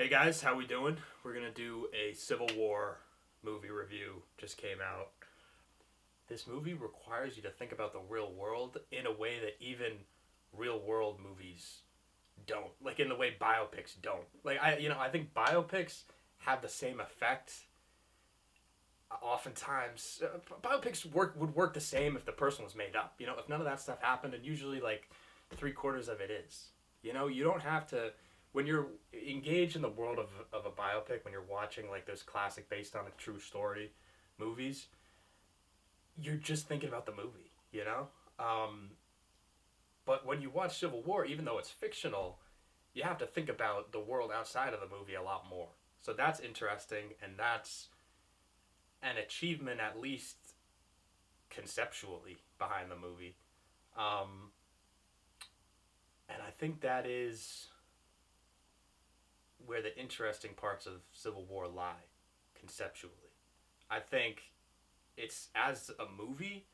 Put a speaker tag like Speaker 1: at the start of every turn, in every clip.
Speaker 1: Hey guys, how we doing? We're gonna do a Civil War movie review. Just came out. This movie requires you to think about the real world in a way that even real world movies don't. Like in the way biopics don't. I think biopics have the same effect. Oftentimes, biopics would work the same if the person was made up. If none of that stuff happened, and usually like 3/4 of it is. You don't have to when you're engaged in the world of a biopic, when you're watching like those classic based on a true story movies, you're just thinking about the movie. But when you watch Civil War, even though it's fictional, you have to think about the world outside of the movie a lot more. So that's interesting, and that's an achievement, at least conceptually, behind the movie. Um, and I think that is where the interesting parts of Civil War lie, conceptually. I think it's as a movie,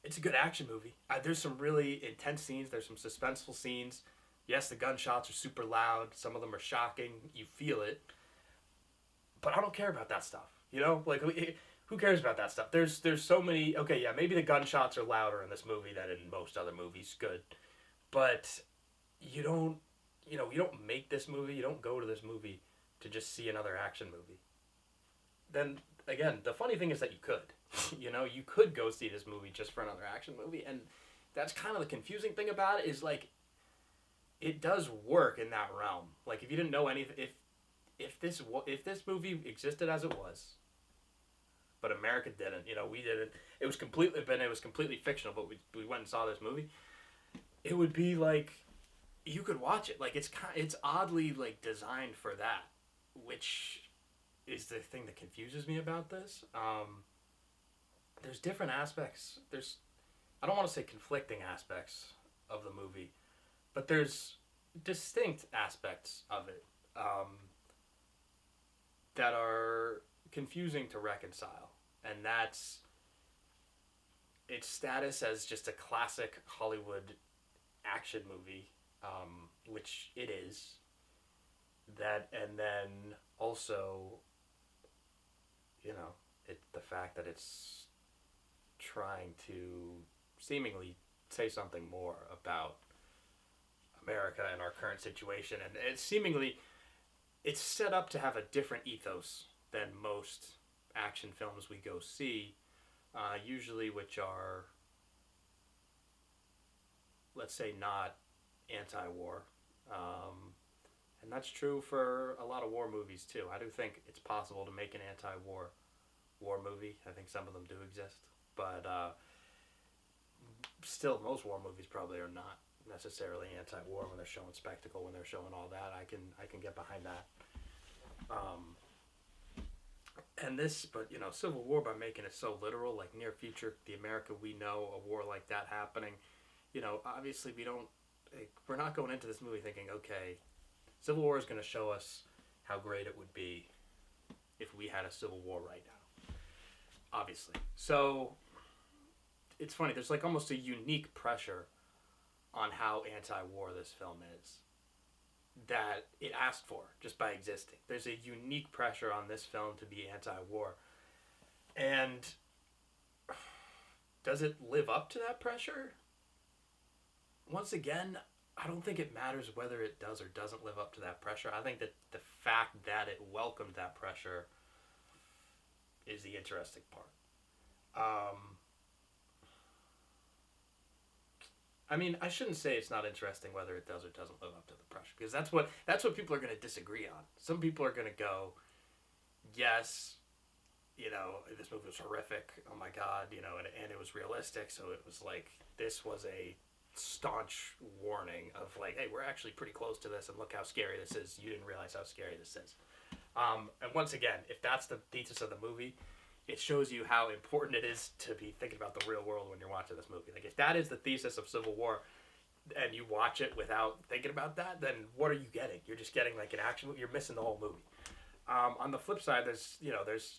Speaker 1: it's a good action movie. There's some really intense scenes. There's some suspenseful scenes. Yes, the gunshots are super loud. Some of them are shocking. You feel it, but I don't care about that stuff. Who cares about that stuff? There's so many. Okay, yeah, maybe the gunshots are louder in this movie than in most other movies. Good, but you don't. You don't make this movie. You don't go to this movie to just see another action movie. Then again, the funny thing is that you could. You could go see this movie just for another action movie, and that's kind of the confusing thing about it. Is like it does work in that realm. Like if you didn't know anything, if this movie existed as it was, but America didn't. We didn't. It was completely fictional. But we went and saw this movie. It would be like you could watch it. Like it's oddly like designed for that, which is the thing that confuses me about this. There's different aspects. I don't want to say conflicting aspects of the movie, but there's distinct aspects of it that are confusing to reconcile, and that's its status as just a classic Hollywood action movie, which it is. That and then also, the fact that it's trying to seemingly say something more about America and our current situation, and it's set up to have a different ethos than most action films we go see, usually which are, let's say, not anti-war. And that's true for a lot of war movies too. I do think it's possible to make an anti-war war movie. I think some of them do exist, but still, most war movies probably are not necessarily anti-war when they're showing spectacle, when they're showing all that. I can get behind that. Um, but Civil War, by making it so literal, like near future, the America we know, a war like that happening. Obviously we're not going into this movie thinking, okay, Civil War is going to show us how great it would be if we had a civil war right now. Obviously, so it's funny. There's like almost a unique pressure on how anti-war this film is that it asked for just by existing. There's a unique pressure on this film to be anti-war. And does it live up to that pressure? Once again, I don't think it matters whether it does or doesn't live up to that pressure. I think that the fact that it welcomed that pressure is the interesting part. I shouldn't say it's not interesting whether it does or doesn't live up to the pressure, because that's what people are going to disagree on. Some people are going to go, yes, this movie was horrific. Oh my god, and it was realistic. So it was like this was a staunch warning of like, hey, we're actually pretty close to this, and look how scary this is. You didn't realize how scary this is. And once again, if that's the thesis of the movie, it shows you how important it is to be thinking about the real world when you're watching this movie. Like if that is the thesis of Civil War, and you watch it without thinking about that, then what are you getting? You're just getting like an action movie. You're missing the whole movie. On the flip side, there's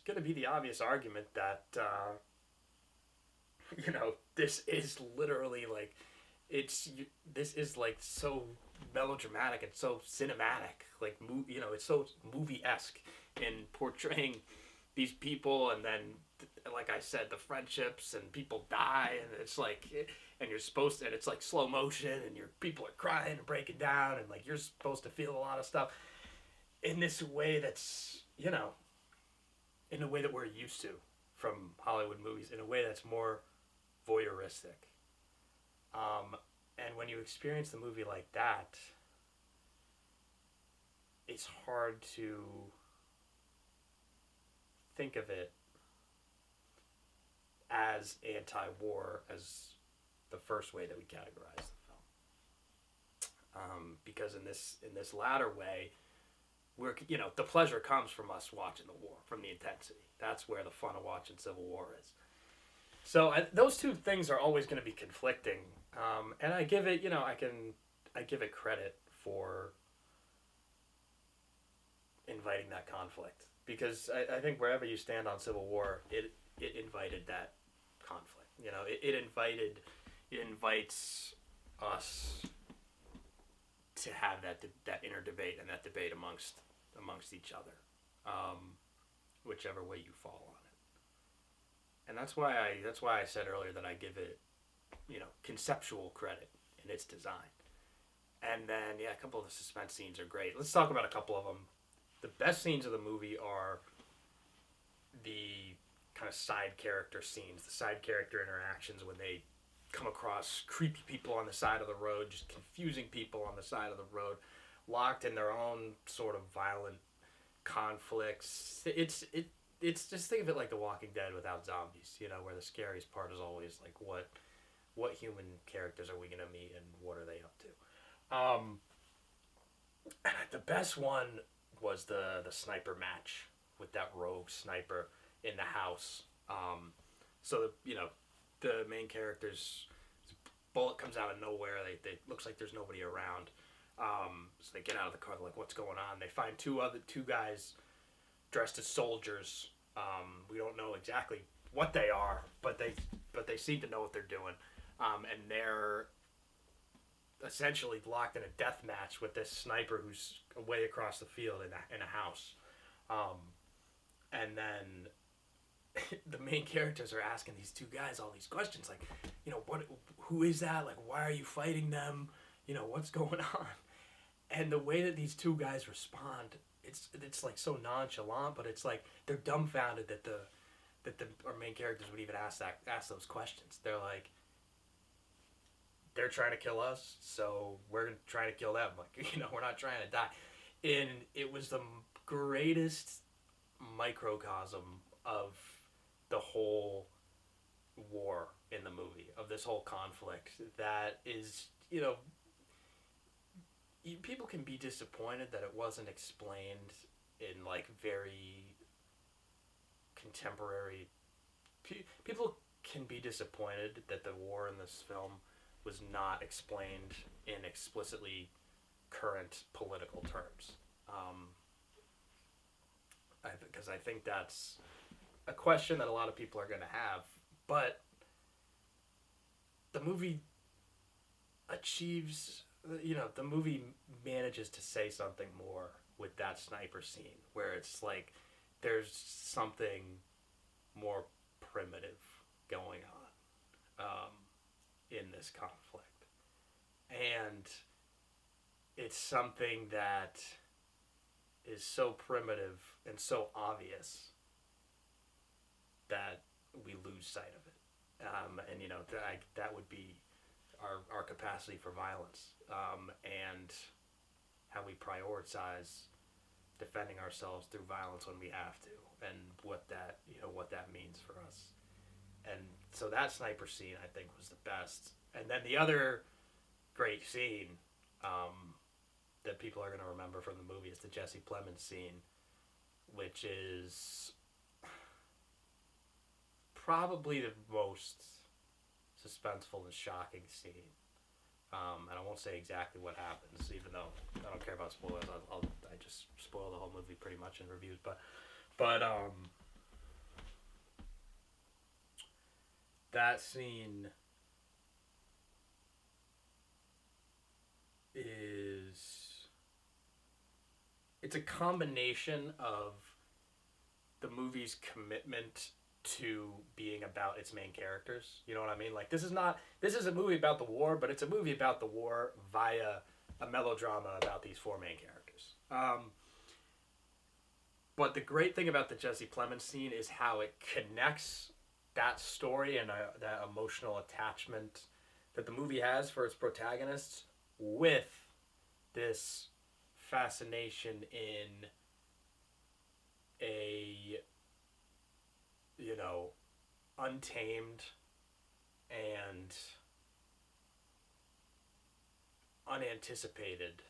Speaker 1: going to be the obvious argument that this is literally like this is like so melodramatic and so cinematic. Like, it's so movie-esque in portraying these people, and then, like I said, the friendships, and people die, and it's like, and you're supposed to, and it's like slow motion, and people are crying and breaking down, and like you're supposed to feel a lot of stuff in this way that's, in a way that we're used to from Hollywood movies, in a way that's more voyeuristic. And when you experience the movie like that, it's hard to think of it as anti-war as the first way that we categorize the film. Because in this latter way, we're, the pleasure comes from us watching the war, from the intensity. That's where the fun of watching Civil War is. So those two things are always going to be conflicting, and I give it, I give it credit for inviting that conflict, because I think wherever you stand on Civil War, it invited that conflict. It invites us to have that inner debate, and that debate amongst each other, whichever way you fall on it. And that's why I said earlier that I give it, conceptual credit in its design. And then, a couple of the suspense scenes are great. Let's talk about a couple of them. The best scenes of the movie are the kind of side character scenes, the side character interactions when they come across creepy people on the side of the road, just confusing people on the side of the road, locked in their own sort of violent conflicts. It's just, think of it like The Walking Dead without zombies, where the scariest part is always like what human characters are we going to meet, and what are they up to? And the best one was the sniper match with that rogue sniper in the house. So the main character's bullet comes out of nowhere. They looks like there's nobody around. So they get out of the car. They're like, "What's going on?" They find two guys dressed as soldiers. We don't know exactly what they are, but they seem to know what they're doing. And they're essentially locked in a death match with this sniper who's way across the field in a house. And then the main characters are asking these two guys all these questions, like, who is that? Like, why are you fighting them? What's going on? And the way that these two guys respond, it's like so nonchalant, but it's like they're dumbfounded that our main characters would even ask those questions. They're like, they're trying to kill us, so we're trying to kill them. Like, we're not trying to die. And it was the greatest microcosm of the whole war in the movie, of this whole conflict. That is, people can be disappointed that it wasn't explained in like very contemporary. People can be disappointed that the war in this film was not explained in explicitly current political terms. Because I think that's a question that a lot of people are going to have. But the movie achieves, the movie manages to say something more with that sniper scene, where it's like there's something more primitive going on in this conflict. And it's something that is so primitive and so obvious that we lose sight of it. And that would be our capacity for violence, and how we prioritize defending ourselves through violence when we have to, and what that means for us. And so that sniper scene, I think, was the best. And then the other great scene that people are going to remember from the movie is the Jesse Plemons scene, which is probably the most suspenseful and shocking scene. And I won't say exactly what happens, even though I don't care about spoilers. I just spoil the whole movie pretty much in reviews. But that scene is it's a combination of the movie's commitment to being about its main characters. You know what I mean? Like this is a movie about the war, but it's a movie about the war via a melodrama about these four main characters. But the great thing about the Jesse Plemons scene is how it connects that story and that emotional attachment that the movie has for its protagonists with this fascination in a, you know, untamed and unanticipated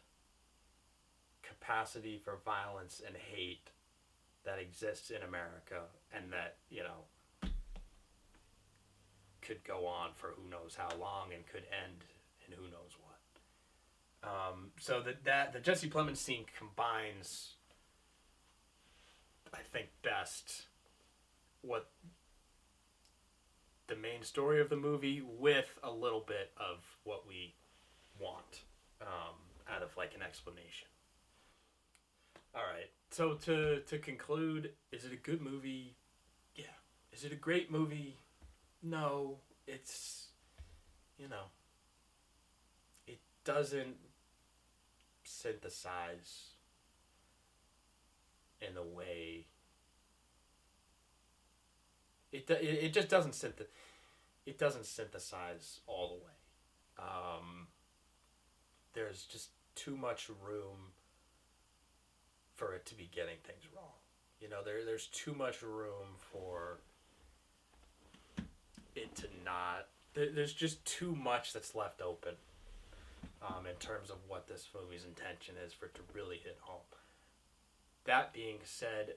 Speaker 1: capacity for violence and hate that exists in America and that, you know, could go on for who knows how long and could end in who knows what. So that the Jesse Plemons scene combines, I think, best what the main story of the movie with a little bit of what we want out of like an explanation. All right. So to conclude, is it a good movie? Yeah. Is it a great movie? No. It's, you know, it doesn't synthesize in the way it just doesn't it doesn't synthesize all the way. Um, there's just too much room for it to be getting things wrong. You know, there's too much room for it to not. There's just too much that's left open in terms of what this movie's intention is for it to really hit home. That being said,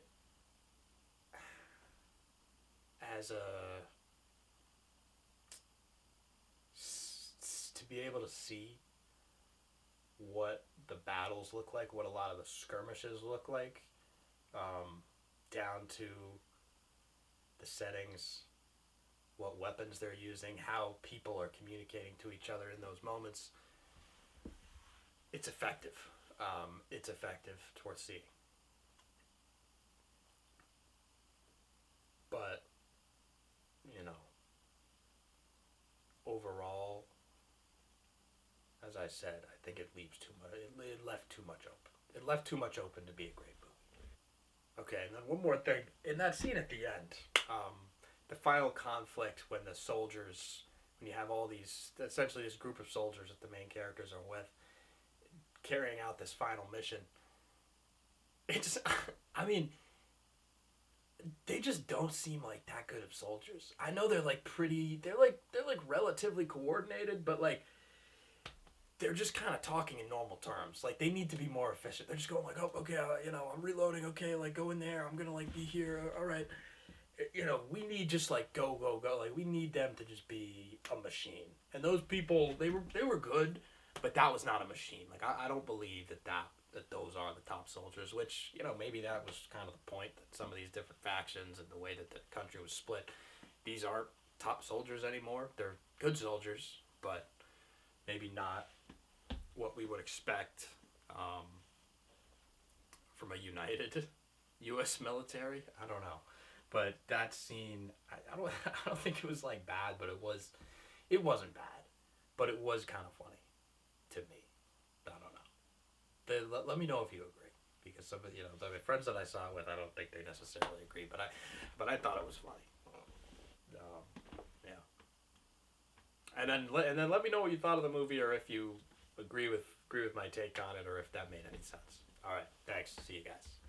Speaker 1: as a to be able to see what the battles look like, what a lot of the skirmishes look like, down to the settings, what weapons they're using, how people are communicating to each other in those moments. It's effective. It's effective towards seeing. But, you know, overall, as I said, I think it leaves too much. It left too much open. It left too much open to be a great movie. Okay, and then one more thing. In that scene at the end, the final conflict when the soldiers, when you have all these, essentially this group of soldiers that the main characters are with, carrying out this final mission, it's, I mean, they just don't seem like that good of soldiers. I know they're like pretty, they're like relatively coordinated, but like they're just kind of talking in normal terms. Like they need to be more efficient. They're just going like, oh, okay, you know, I'm reloading. Okay, like go in there. I'm gonna like be here. All right. You know, we need just like go go go. Like we need them to just be a machine. And those people, they were good, but that was not a machine. Like I don't believe that those are the top soldiers. Which you know maybe that was kind of the point that some of these different factions and the way that the country was split. These aren't top soldiers anymore. They're good soldiers, but maybe not what we would expect from a united U.S. military. I don't know, but that scene, I don't, I don't think it was like bad, but it wasn't bad, but it was kind of funny to me. I don't know. Let me know if you agree, because some of you know the friends that I saw it with, I don't think they necessarily agree, but I thought it was funny. Yeah. And then let me know what you thought of the movie, or if you agree with my take on it, or if that made any sense. All right, thanks. See you guys.